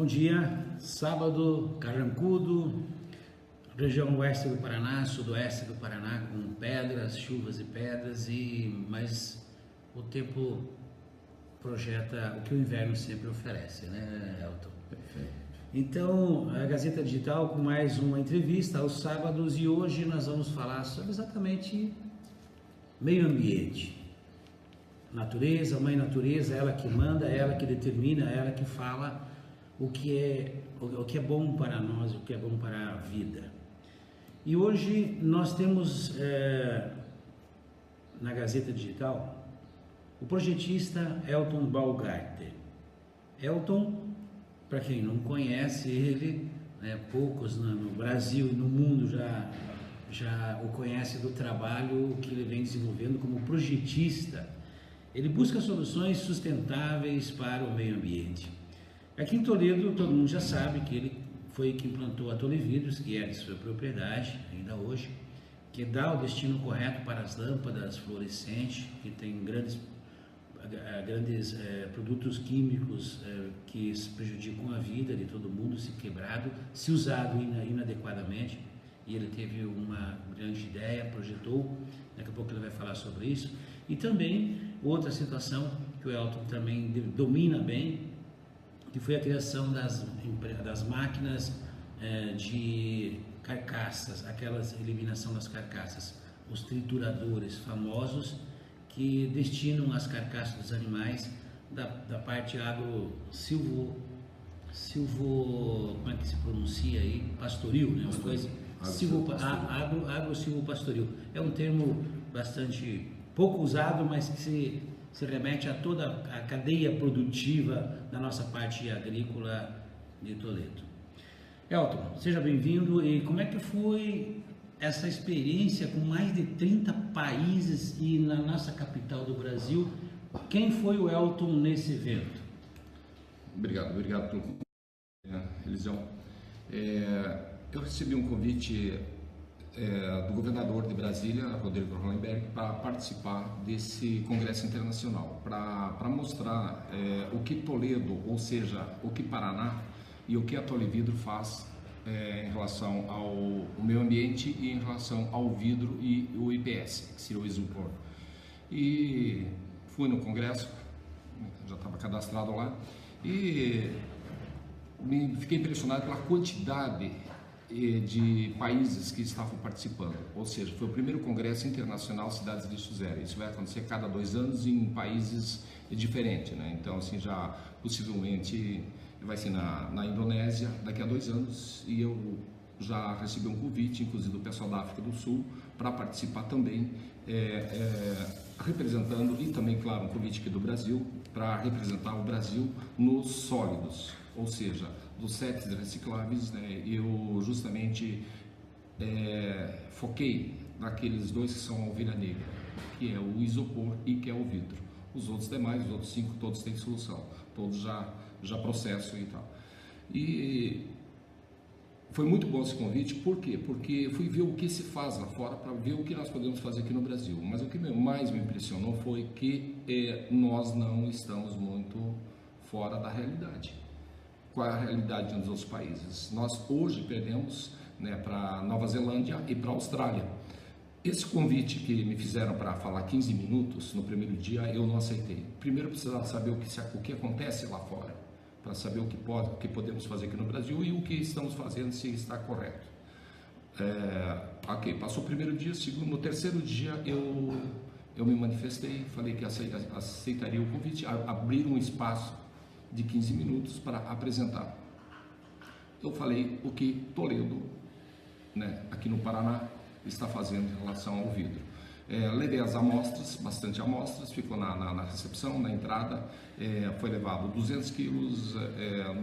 dia. Sábado carrancudo, região oeste do Paraná, sudoeste do Paraná, com pedras, chuvas e pedras, mas o tempo projeta o que o inverno sempre oferece, né, Elton? Perfeito. Então, a Gazeta Digital com mais uma entrevista aos sábados, e hoje nós vamos falar sobre exatamente meio ambiente. Natureza, mãe natureza, ela que manda, ela que determina, ela que fala o que é bom para nós, o que é bom para a vida. E hoje nós temos na Gazeta Digital o projetista Elton Balgarter. Elton, para quem não conhece ele, poucos no Brasil e no mundo já o conhecem do trabalho que ele vem desenvolvendo como projetista. Ele busca soluções sustentáveis para o meio ambiente. Aqui em Toledo, todo mundo já sabe que ele foi que implantou a Tolevidros, que é de sua propriedade, ainda hoje, que dá o destino correto para as lâmpadas fluorescentes, que tem grandes produtos químicos que prejudicam a vida de todo mundo, se quebrado, se usado inadequadamente. E ele teve uma grande ideia, projetou, daqui a pouco ele vai falar sobre isso. E também outra situação que o Elton também domina bem, que foi a criação das máquinas de carcaças, aquelas eliminação das carcaças, os trituradores famosos que destinam as carcaças dos animais da parte agro-silvo, como é que se pronuncia aí? Pastoril, né? Uma coisa, agro-silvo-pastoril. É um termo bastante pouco usado, mas que se remete a toda a cadeia produtiva da nossa parte agrícola de Toledo. Elton, seja bem-vindo. E como é que foi essa experiência com mais de 30 países e na nossa capital do Brasil? Quem foi o Elton nesse evento? Obrigado pelo convite, Elisão. Eu recebi um convite do governador de Brasília, Rodrigo Hollenberg, para participar desse congresso internacional, para mostrar o que Toledo, ou seja, o que Paraná e o que a Tolevidro faz em relação ao meio ambiente e em relação ao vidro e o IPS, que seria o isopor. E fui no congresso, já estava cadastrado lá, e fiquei impressionado pela quantidade de países que estavam participando, ou seja, foi o primeiro congresso internacional Cidades Lixo Zero. Isso vai acontecer cada 2 anos em países diferentes, né? Então, assim, já possivelmente vai ser na Indonésia daqui a 2 anos, e eu já recebi um convite, inclusive do pessoal da África do Sul, para participar também, representando, e também, claro, um convite aqui do Brasil, para representar o Brasil nos sólidos, ou seja, dos sets recicláveis, né? Eu justamente foquei naqueles 2 que são a ovelha negra, que é o isopor e que é o vidro. Os outros demais, os outros 5, todos têm solução, todos já processo e tal. E foi muito bom esse convite. Por quê? Porque fui ver o que se faz lá fora para ver o que nós podemos fazer aqui no Brasil. Mas o que mais me impressionou foi que nós não estamos muito fora da realidade. Qual é a realidade nos outros países? Nós hoje perdemos, né, para Nova Zelândia e para a Austrália. Esse convite que me fizeram para falar 15 minutos no primeiro dia, eu não aceitei. Primeiro eu precisava saber o que acontece lá fora, para saber o que podemos fazer aqui no Brasil e o que estamos fazendo, se está correto. Ok, passou o primeiro dia, no terceiro dia eu me manifestei, falei que aceitaria o convite, abrir um espaço de 15 minutos para apresentar. Eu falei o que Toledo, né, aqui no Paraná, está fazendo em relação ao vidro. Levei as amostras, bastante amostras, ficou na recepção, na entrada, foi levado 200 quilos,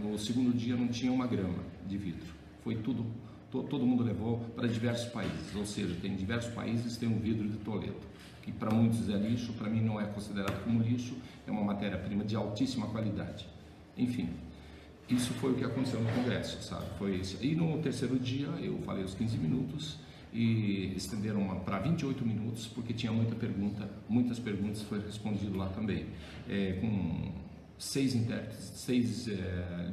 no segundo dia não tinha 1 grama de vidro. Foi tudo, todo mundo levou para diversos países, ou seja, tem diversos países que tem um vidro de Toledo, que para muitos é lixo, para mim não é considerado como lixo, é uma matéria-prima de altíssima qualidade. Enfim, isso foi o que aconteceu no congresso, sabe? Foi isso. E no terceiro dia eu falei os 15 minutos e estenderam para 28 minutos, porque tinha muitas perguntas foi respondido lá também, com 6 intérpretes, 6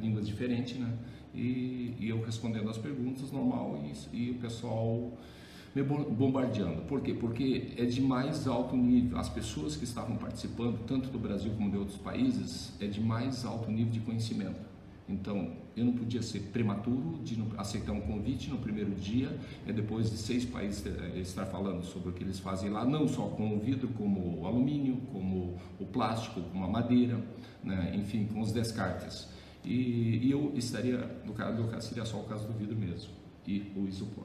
línguas diferentes, né? E eu respondendo as perguntas normal e o pessoal me bombardeando. Por quê? Porque é de mais alto nível. As pessoas que estavam participando, tanto do Brasil como de outros países, é de mais alto nível de conhecimento. Então, eu não podia ser prematuro de não aceitar um convite no primeiro dia, depois de 6 países estar falando sobre o que eles fazem lá, não só com o vidro, como o alumínio, como o plástico, como a madeira, né? Enfim, com os descartes. E eu estaria, no caso seria só o caso do vidro mesmo, e o isopor.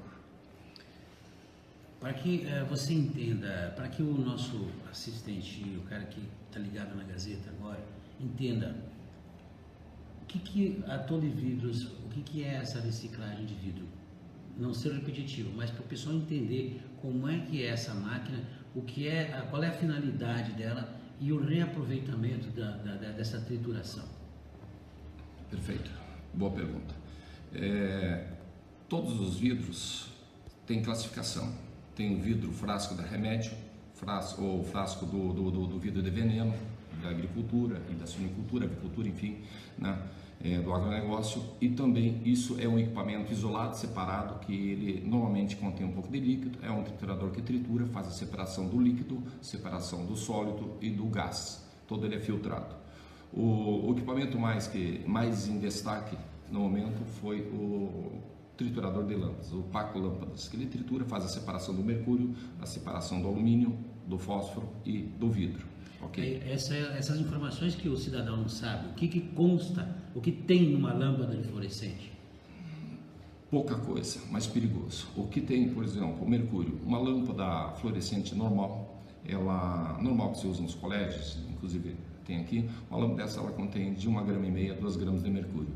Para que você entenda, para que o nosso assistente, o cara que está ligado na Gazeta agora, entenda o que a Tole Vidros, o que é essa reciclagem de vidro? Não ser repetitivo, mas para o pessoal entender como é que é essa máquina, qual é a finalidade dela e o reaproveitamento dessa trituração. Perfeito, boa pergunta. Todos os vidros têm classificação. Tem o vidro frasco da remédio, ou frasco do vidro de veneno, da agricultura e da suinicultura, avicultura, enfim, né? Do agronegócio, e também isso é um equipamento isolado, separado, que ele normalmente contém um pouco de líquido, é um triturador que tritura, faz a separação do líquido, separação do sólido e do gás, todo ele é filtrado. O equipamento mais em destaque no momento foi o triturador de lâmpadas, o Paco Lâmpadas, que ele tritura, faz a separação do mercúrio, a separação do alumínio, do fósforo e do vidro. Okay. Essas informações que o cidadão não sabe, o que consta, o que tem numa lâmpada de fluorescente? Pouca coisa, mas perigoso. O que tem, por exemplo, o mercúrio, uma lâmpada fluorescente normal que se usa nos colégios, inclusive tem aqui, uma lâmpada dessa ela contém de 1,5 gramas a 2 gramas de mercúrio.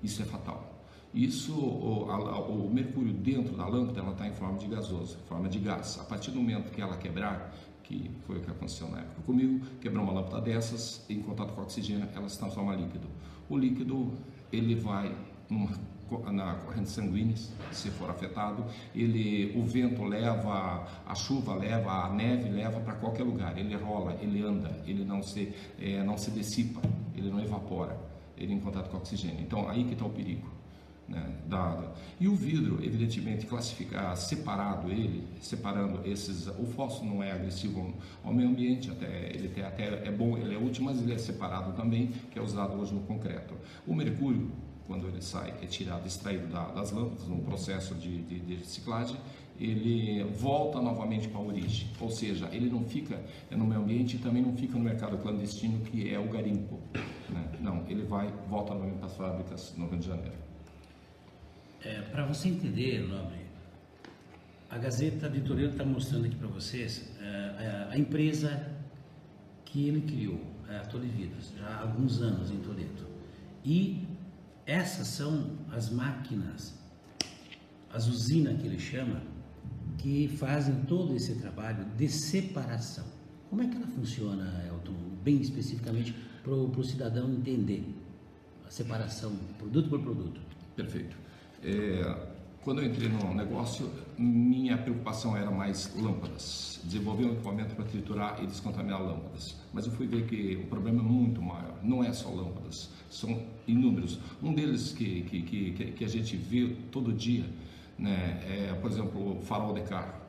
Isso é fatal. O mercúrio dentro da lâmpada ela está em forma de gasoso, em forma de gás. A partir do momento que ela quebrar, que foi o que aconteceu na época comigo, quebrou uma lâmpada dessas, em contato com o oxigênio, ela se transforma em líquido. O líquido, ele vai na corrente sanguínea, se for afetado, o vento leva, a chuva leva, a neve leva para qualquer lugar, ele rola, ele anda, ele não se dissipa, ele não evapora, ele em contato com o oxigênio. Então, aí que está o perigo. Né, e o vidro, evidentemente, separando esses, o fósforo não é agressivo ao meio ambiente, ele é bom, ele é útil, mas ele é separado também, que é usado hoje no concreto. O mercúrio, quando ele sai, é extraído das lâmpadas, no processo de reciclagem, ele volta novamente para a origem, ou seja, ele não fica no meio ambiente e também não fica no mercado clandestino, que é o garimpo, né? Não, ele volta novamente para as fábricas no Rio de Janeiro. Para você entender, Nobre, a Gazeta de Toledo está mostrando aqui para vocês a empresa que ele criou, a Tole Vidros, já há alguns anos em Toledo. E essas são as máquinas, as usinas que ele chama, que fazem todo esse trabalho de separação. Como é que ela funciona, Elton, bem especificamente para o cidadão entender a separação, produto por produto? Perfeito. Quando eu entrei no negócio, minha preocupação era mais lâmpadas, desenvolver um equipamento para triturar e descontaminar lâmpadas. Mas eu fui ver que o problema é muito maior, não é só lâmpadas, são inúmeros. Um deles que a gente vê todo dia, né, por exemplo, farol de carro,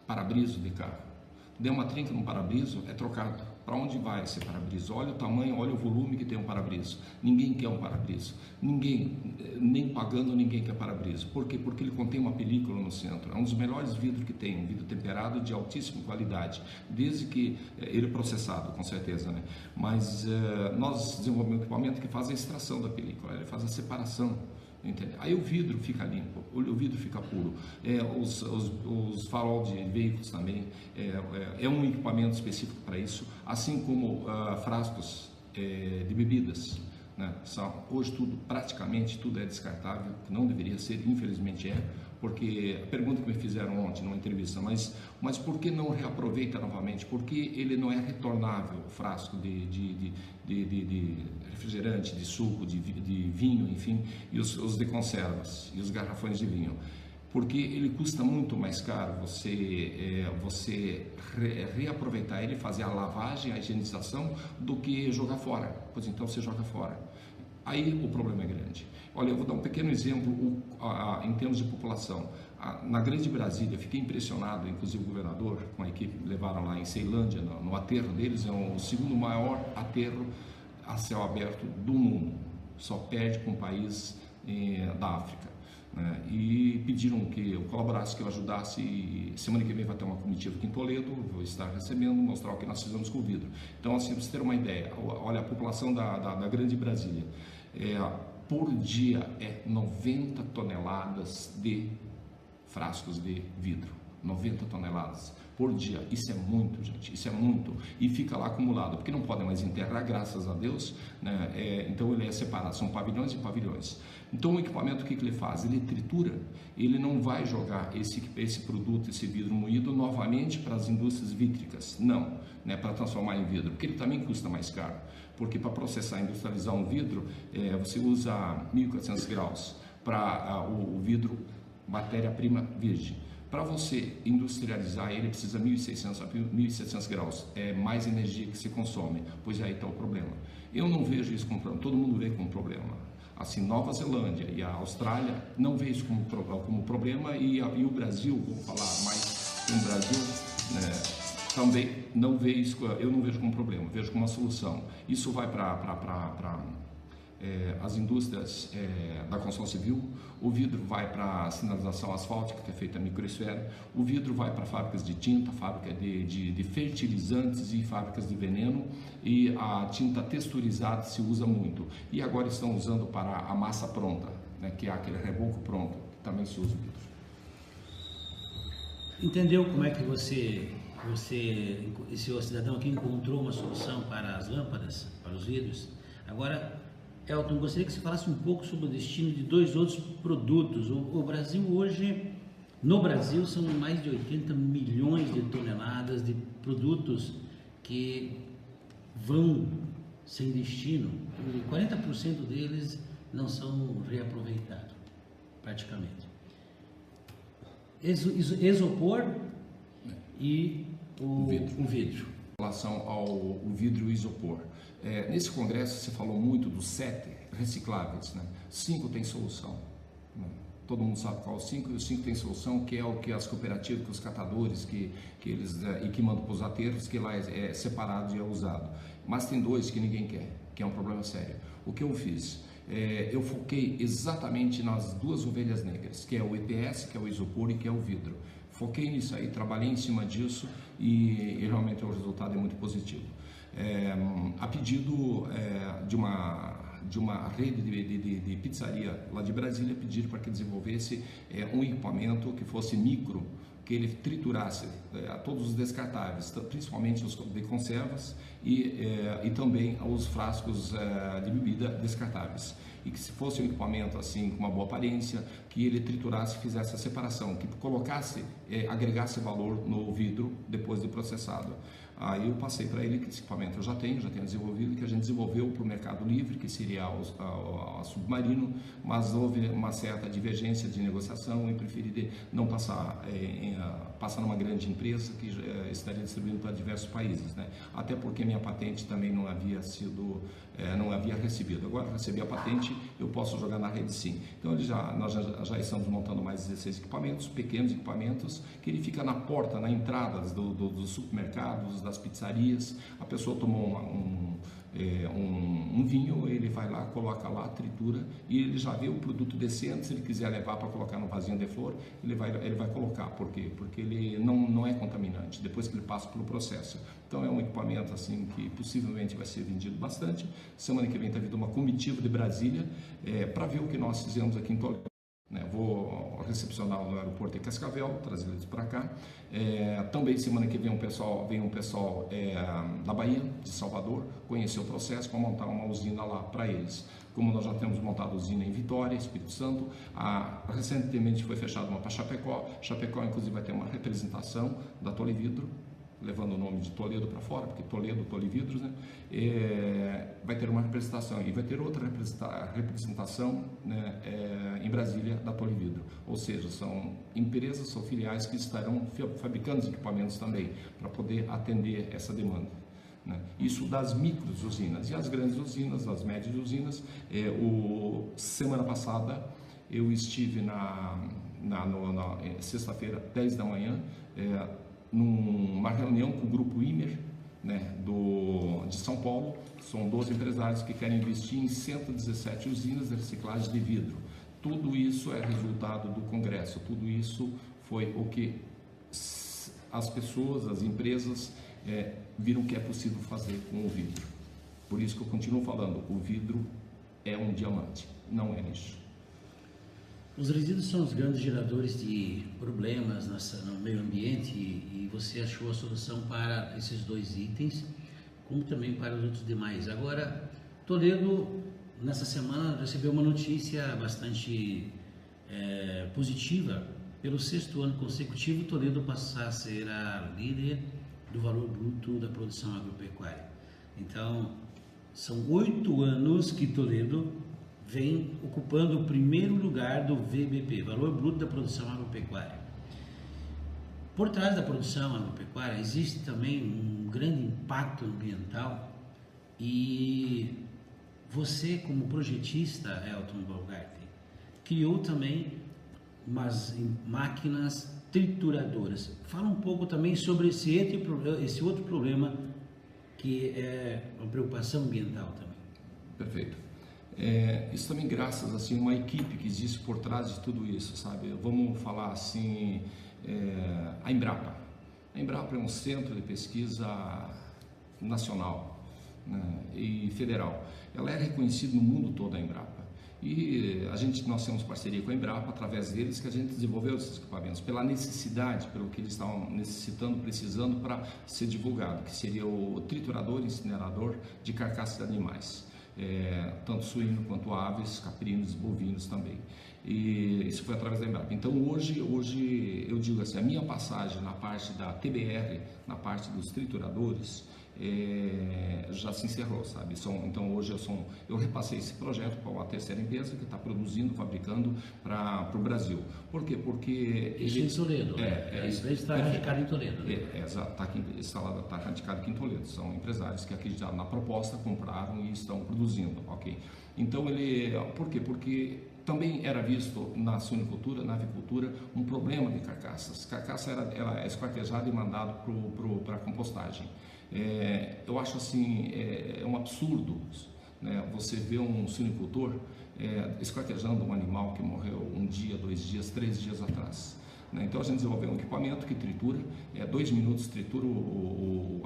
para-brisa de carro. Deu uma trinca no para-brisa, é trocado. Para onde vai esse para-brisa? Olha o tamanho, olha o volume que tem um para-brisa. Ninguém quer um para-brisa. Ninguém, nem pagando, ninguém quer para-brisa. Por quê? Porque ele contém uma película no centro. É um dos melhores vidros que tem, um vidro temperado de altíssima qualidade, desde que ele é processado, com certeza, né? Mas nós desenvolvemos um equipamento que faz a extração da película, ele faz a separação. Entende? Aí o vidro fica limpo, o vidro fica puro. Os farol de veículos também é um equipamento específico para isso, assim como frascos de bebidas, né? Hoje praticamente tudo é descartável, que não deveria ser, infelizmente porque a pergunta que me fizeram ontem numa entrevista, mas por que não reaproveita novamente? Porque ele não é retornável, o frasco de refrigerante, de suco, de vinho, enfim, e os de conservas, e os garrafões de vinho. porque ele custa muito mais caro você reaproveitar ele, fazer a lavagem, a higienização, do que jogar fora. Pois então você joga fora. Aí o problema é grande. Olha, eu vou dar um pequeno exemplo em termos de população. Na Grande Brasília, fiquei impressionado, inclusive o governador, com a equipe, levaram lá em Ceilândia, no aterro deles, é o segundo maior aterro a céu aberto do mundo, só perde com um país da África, né? E pediram que eu colaborasse, que eu ajudasse, e semana que vem vai ter uma comitiva aqui em Toledo, vou estar recebendo, mostrar o que nós fizemos com o vidro. Então, assim, para vocês terem uma ideia, olha, a população da Grande Brasília, por dia é 90 toneladas de frascos de vidro, 90 toneladas por dia. Isso é muito, gente, isso é muito, e fica lá acumulado, porque não podem mais enterrar, graças a Deus, né? Então ele é separado, são pavilhões e pavilhões. Então o equipamento, o que ele faz? Ele tritura, ele não vai jogar esse produto, esse vidro moído novamente para as indústrias vítricas, não, né? Para transformar em vidro, porque ele também custa mais caro, porque para processar, industrializar um vidro, você usa 1.400 graus para o vidro, matéria-prima virgem. Para você industrializar ele, precisa 1.600 a 1.700 graus, é mais energia que se consome, pois aí está o problema. Eu não vejo isso como problema, todo mundo vê como problema. Assim, Nova Zelândia e a Austrália não vê isso como problema, e o Brasil, vou falar mais com o Brasil, né, também não vê isso, eu não vejo como problema, vejo como uma solução. Isso vai para as indústrias da construção civil, o vidro vai para a sinalização asfáltica, que é feita a microesfera, o vidro vai para fábricas de tinta, fábrica de fertilizantes e fábricas de veneno, e a tinta texturizada se usa muito. E agora estão usando para a massa pronta, né, que é aquele reboco pronto, que também se usa o vidro. Entendeu como é que esse cidadão aqui encontrou uma solução para as lâmpadas, para os vidros? Agora, Elton, gostaria que você falasse um pouco sobre o destino de dois outros produtos. O Brasil hoje, no Brasil, são mais de 80 milhões de toneladas de produtos que vão sem destino. 40% deles não são reaproveitados, praticamente. Isopor e o vidro. Em relação ao vidro e o isopor, nesse congresso se falou muito dos 7 recicláveis, né? 5 tem solução, né? Todo mundo sabe qual 5, e os 5 tem solução, que é o que as cooperativas, que os catadores, que eles e que mandam para os aterros, que lá é separado e é usado. Mas tem 2 que ninguém quer, que é um problema sério. O que eu fiz? Eu foquei exatamente nas 2 ovelhas negras, que é o EPS, que é o isopor, e que é o vidro. Foquei nisso aí, trabalhei em cima disso, e realmente o resultado é muito positivo. A pedido de uma rede de pizzaria lá de Brasília, pediram para que desenvolvesse um equipamento que fosse micro, que ele triturasse todos os descartáveis, principalmente os de conservas e também os frascos de bebida descartáveis. E que se fosse um equipamento assim com uma boa aparência, que ele triturasse, fizesse a separação, que colocasse, agregasse valor no vidro depois de processado. Aí eu passei para ele que esse equipamento eu já tenho desenvolvido, que a gente desenvolveu para o Mercado Livre, que seria a Submarino, mas houve uma certa divergência de negociação e preferi não passar numa grande empresa que estaria distribuindo para diversos países, né? Até porque minha patente também não havia recebido. Agora recebi a patente, eu posso jogar na rede sim. Então nós já estamos montando mais 16 equipamentos, pequenos equipamentos, que ele fica na porta, na entrada dos supermercados, das pizzarias. A pessoa tomou um vinho, ele vai lá, coloca lá, tritura, e ele já vê o produto descendo. Se ele quiser levar para colocar no vasinho de flor, ele vai colocar. Por quê? Porque ele não é contaminante, depois que ele passa pelo processo. Então é um equipamento assim que possivelmente vai ser vendido bastante. Semana que vem está vindo uma comitiva de Brasília para ver o que nós fizemos aqui em Toledo. Vou recepcionar no aeroporto de Cascavel, trazer eles para cá. Também semana que vem um pessoal da Bahia, de Salvador, conhecer o processo para montar uma usina lá para eles. Como nós já temos montado usina em Vitória, Espírito Santo, recentemente foi fechada uma para Chapecó. Chapecó, inclusive, vai ter uma representação da Tolevidro levando o nome de Toledo para fora, porque Toledo, Tolividros, né? Vai ter uma representação, e vai ter outra representação, né, em Brasília, da Tolividro. Ou seja, são empresas, são filiais que estarão fabricando os equipamentos também, para poder atender essa demanda, né? Isso das micros usinas. E as grandes usinas, as médias usinas, semana passada eu estive na sexta-feira, 10 da manhã, numa reunião com o grupo Imer, né, de São Paulo. São 12 empresários que querem investir em 117 usinas de reciclagem de vidro. Tudo isso é resultado do Congresso, tudo isso foi o que as pessoas, as empresas viram que é possível fazer com o vidro. Por isso que eu continuo falando, o vidro é um diamante, não é lixo. Os resíduos são os grandes geradores de problemas no meio ambiente e você achou a solução para esses dois itens, como também para os outros demais. Agora, Toledo, nessa semana, recebeu uma notícia bastante positiva. Pelo 6º ano consecutivo, Toledo passar a ser a líder do valor bruto da produção agropecuária. Então, são 8 anos que Toledo vem ocupando o primeiro lugar do VBP, Valor Bruto da Produção Agropecuária. Por trás da produção agropecuária existe também um grande impacto ambiental e você, como projetista, Elton Balgarten, criou também umas máquinas trituradoras. Fala um pouco também sobre esse outro problema que é uma preocupação ambiental também. Perfeito. Isso também graças assim uma equipe que existe por trás de tudo isso, sabe? Vamos falar assim, a Embrapa. A Embrapa é um centro de pesquisa nacional, né, e federal. Ela é reconhecida no mundo todo, a Embrapa. E nós temos parceria com a Embrapa, através deles que a gente desenvolveu esses equipamentos, pela necessidade, pelo que eles estavam necessitando, precisando para ser divulgado, que seria o triturador e incinerador de carcaças de animais. Tanto suíno quanto aves, caprinos, bovinos também. E isso foi através da Embrapa. Então hoje eu digo assim, a minha passagem na parte da TBR, na parte dos trituradores, já se encerrou, sabe? Então hoje eu repassei esse projeto para uma terceira empresa que está produzindo, fabricando para o Brasil. Por quê? Porque isso em Toledo. A empresa está radicada em Toledo. Está radicada aqui em Toledo. São empresários que acreditaram na proposta, compraram e estão produzindo, ok? Então por quê? Porque também era visto na suinicultura, na avicultura, um problema de carcaças. Carcaça ela é esquartejada e mandada para a compostagem. Eu acho assim, um absurdo, né? Você vê um suinicultor esquartejando um animal que morreu 1 dia, 2 dias, 3 dias atrás, né? Então a gente desenvolveu um equipamento que tritura, 2 minutos tritura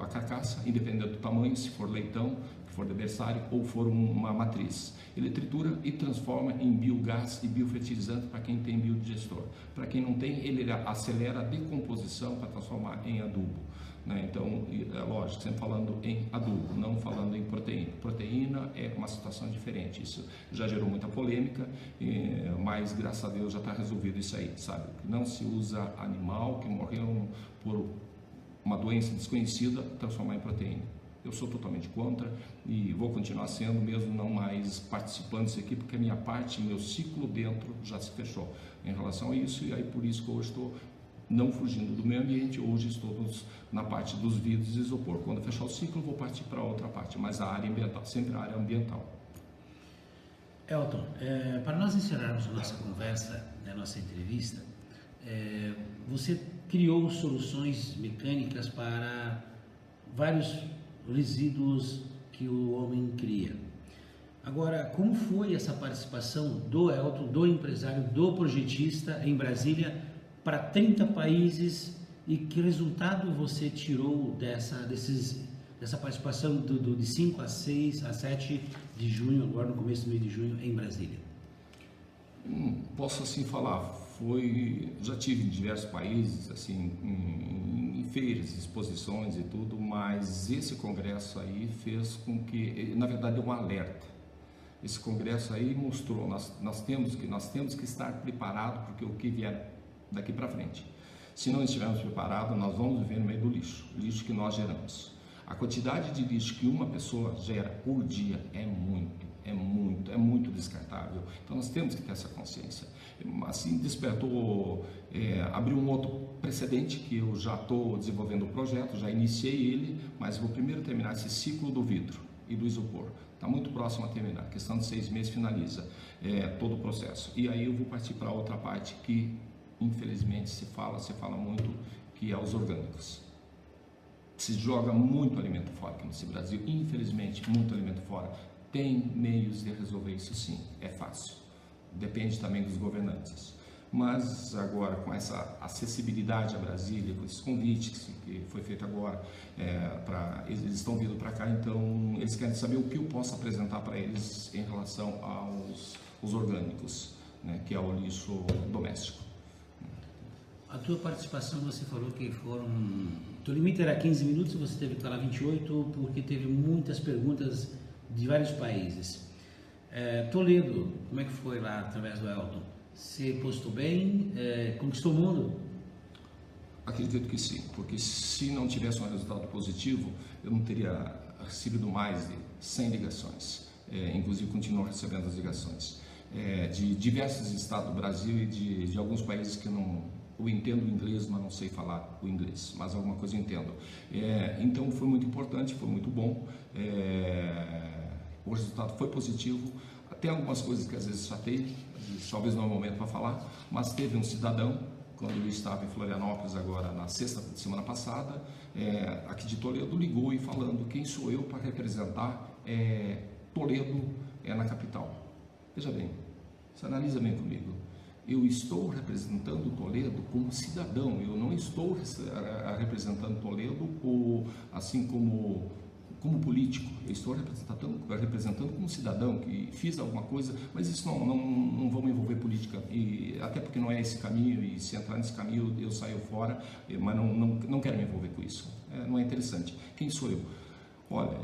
a carcaça, independente do tamanho, se for leitão, se for adversário ou for uma matriz. Ele tritura e transforma em biogás e biofertilizante para quem tem biodigestor. Para quem não tem, ele acelera a decomposição para transformar em adubo, né? Então, é lógico, sempre falando em adubo, não falando em proteína. Proteína é uma situação diferente. Isso já gerou muita polêmica, mas graças a Deus já está resolvido isso aí, sabe? Não se usa animal que morreu por uma doença desconhecida transformar em proteína. Eu sou totalmente contra e vou continuar sendo, mesmo não mais participando disso aqui, porque a minha parte, meu ciclo dentro já se fechou em relação a isso, e aí por isso que hoje estou não fugindo do meio ambiente, hoje estou na parte dos vidros e isopor. Quando fechar o ciclo, vou partir para outra parte, mas a área ambiental, sempre a área ambiental. Elton, para nós encerrarmos a nossa conversa, a nossa entrevista, você criou soluções mecânicas para vários resíduos que o homem cria. Agora, como foi essa participação do Elton, do empresário, do projetista em Brasília para 30 países e que resultado você tirou dessa participação de 5 a 6 a 7 de junho, agora no começo do mês de junho, em Brasília? Posso assim falar, já tive em diversos países, assim, em feiras, exposições e tudo, mas esse congresso aí fez com que, na verdade, é um alerta. Esse congresso aí mostrou, nós temos que estar preparados porque o que vier daqui para frente. Se não estivermos preparados, nós vamos viver no meio do lixo que nós geramos. A quantidade de lixo que uma pessoa gera por dia é muito descartável. Então nós temos que ter essa consciência. Assim despertou, abriu um outro precedente que eu já estou desenvolvendo o projeto, já iniciei ele, mas vou primeiro terminar esse ciclo do vidro e do isopor. Está muito próximo a terminar, questão de 6 meses finaliza todo o processo. E aí eu vou partir para outra parte que infelizmente se fala muito, que é os orgânicos. Se joga muito alimento fora aqui nesse Brasil, infelizmente, muito alimento fora. Tem meios de resolver isso sim, é fácil. Depende também dos governantes. Mas agora, com essa acessibilidade a Brasília, com esse convite que foi feito agora, eles estão vindo para cá, então eles querem saber o que eu posso apresentar para eles em relação aos orgânicos, né, que é o lixo doméstico. A tua participação, você falou que o limite era 15 minutos, você teve que falar 28, porque teve muitas perguntas de vários países. Toledo, como é que foi lá através do Elton? Você postou bem? Conquistou o mundo? Acredito que sim, porque se não tivesse um resultado positivo, eu não teria recebido mais de 100 ligações. Inclusive, continuo recebendo as ligações de diversos estados do Brasil e de alguns países que eu entendo o inglês, mas não sei falar o inglês, mas alguma coisa eu entendo. Então foi muito importante, foi muito bom. O resultado foi positivo. Tem algumas coisas que às vezes chatei, talvez não é o momento para falar, mas teve um cidadão, quando eu estava em Florianópolis agora na sexta semana passada, aqui de Toledo, ligou e falando quem sou eu para representar Toledo na capital. Veja bem, você analisa bem comigo. Eu estou representando Toledo como cidadão, eu não estou representando Toledo assim como político, eu estou representando como cidadão que fiz alguma coisa, mas isso não vamos envolver política, e até porque não é esse caminho, e se entrar nesse caminho eu saio fora, mas não quero me envolver com isso, não é interessante. Quem sou eu? Olha,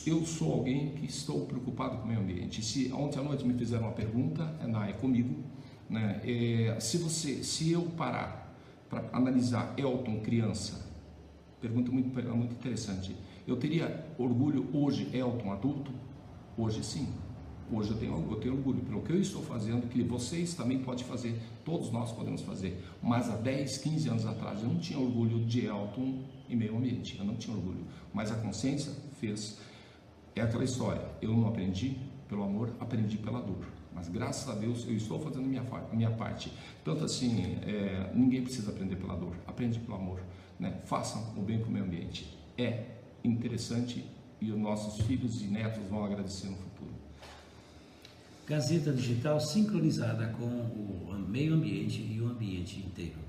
eu sou alguém que estou preocupado com o meio ambiente. Se ontem à noite me fizeram uma pergunta, é comigo, né? Se eu parar para analisar Elton criança, pergunta muito interessante. Eu teria orgulho hoje, Elton adulto? Hoje sim. Hoje eu tenho orgulho pelo que eu estou fazendo, que vocês também podem fazer, todos nós podemos fazer. Mas há 10, 15 anos atrás eu não tinha orgulho de Elton e meio ambiente, eu não tinha orgulho. Mas a consciência fez. É aquela história, eu não aprendi pelo amor, aprendi pela dor. Mas graças a Deus eu estou fazendo minha parte. Tanto assim, ninguém precisa aprender pela dor, aprende pelo amor, né? Façam o bem para o meio ambiente. É interessante e os nossos filhos e netos vão agradecer no futuro. Gazeta Digital sincronizada com o meio ambiente e o ambiente inteiro.